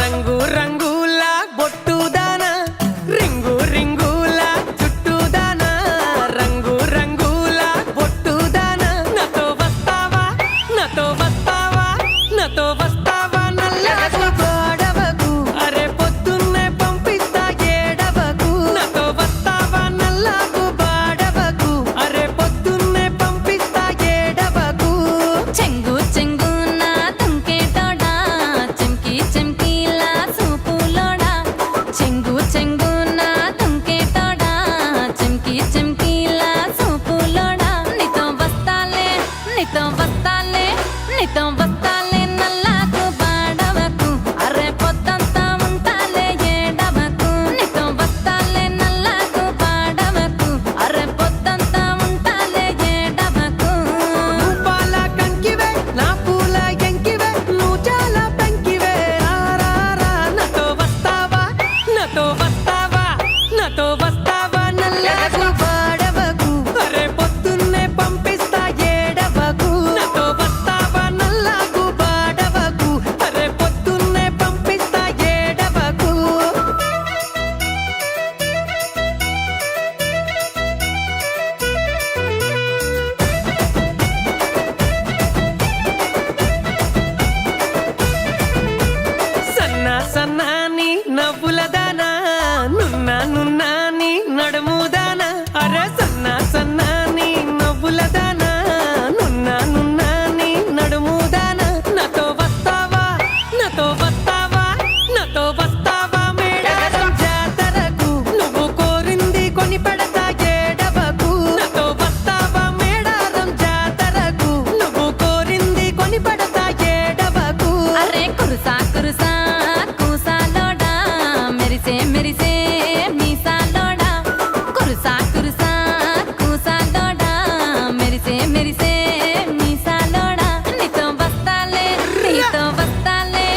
రంగు రంగుల బొట్టుదాన రింగు రింగుల చుట్టుదాన రంగు రంగుల బొట్టుదాన నాతో వస్తావా నాతో వస్తావా నాతో వస్తావా నల్లకు గోడవకు అరే పొద్దున్నే పంపిస్తా ఏడవకు నాతో వస్తావా నల్లకు బాడవకు అరే పొద్దున్నే పంపిస్తా ఏడవకు చెంగు చెంగున తుంకేటోడా చెంకి చెంకిలా సూపులోడా చెంగు చెంగున తుంకేటోడా చెంకి చెంకిలా సూపులోడా నీతో వస్తాలే నీతో వస్తాలే నీతో వస్తాలే నల్లకు బాడవకు అరే పొద్దంతా ఉంటాలే ఏడవకు నీతో వస్తాలే నల్లకు బాడవకు అరే పొద్దంతా ఉంటాలే ఏడవకు పాల కంకివే నా పూల ఎంకివే నువ్వు చాలా పెంకివే రారా నాతో వస్తావా నాతో వస్తావా నాతో వస్తావా నల్లకు బాడవకు అరే పొద్దున్నే పంపిస్తా ఏడవకు నాతో వస్తావా నల్లకు బాడవకు అరే పొద్దున్నే పంపిస్తా ఏడవకు సన్నా సన్నాని నవ్వులదానా నున్నా నున్నాని నడుముదానా అరే సన్నా సన్నాని నవ్వులదానా నున్నా నున్నాని నడుముదానా నాతో వస్తావా నాతో వస్తావా నాతో వస్తావా మేడారం జాతరకు నువ్వు కోరింది కొని పెడతా ఏడవకు నాతో వస్తావా మేడారం జాతరకు నువ్వు కోరింది కొని పెడతా ఏడవకు అరే కురుసా కురుసా కూసాలోడా మెరిసే మెరిసే మీసాలోడా కురుసా కురుసా కూసాలోడా మెరిసే మెరిసే మీసాలోడా నీతో వస్తాలే నీతో వస్తాలే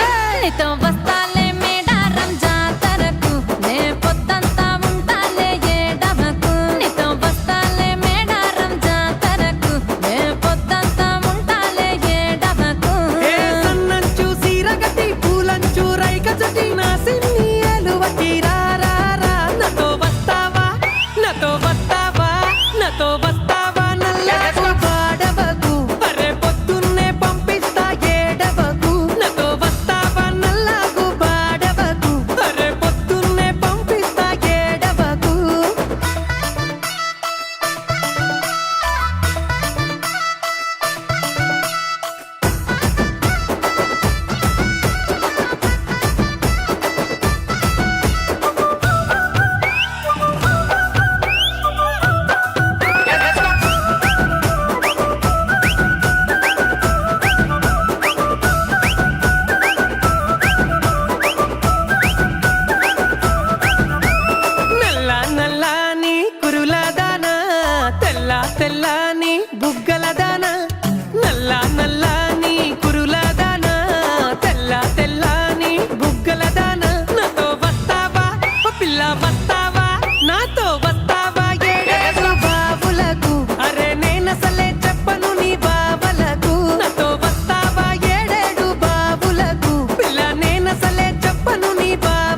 నీతో వస్తాలే మేడారం జాతరకు నే పొద్దంతా ఉంటాలే ఏడవకు నీతో వస్తాలే మేడారం జాతరకు నే పొద్దంతా ఉంటాలే ఏడవకు ఏ సన్నంచు సీరగటి పూలంచు రైకచటి నా సిన్ని ఎలువటి రారా నాతో వస్తావా నాతో వస్తావా నాతో వస్తావా నల్లకు బాడవకు అరే పొద్దున్నే పంపిస్తా ఏడవకు నాతో వస్తావా నల్లకు బాడవకు అరే పొద్దున్నే పంపిస్తా ఏడవకు నల్ల నల్లని కురులదానా తెల్ల తెల్లని బుగ్గలదానా నల్ల నల్లని కురులదానా తెల్ల తెల్లని బుగ్గలదానా నాతో వస్తావా ఓ పిల్ల వస్తావా నాతో వస్తావా ఏడేడు బాబులకు అరే నేనసలే చెప్పను నీ బావలకు నాతో వస్తావా ఏడేడు బాబులకు పిల్ల నేనసలే చెప్పను నీ బావ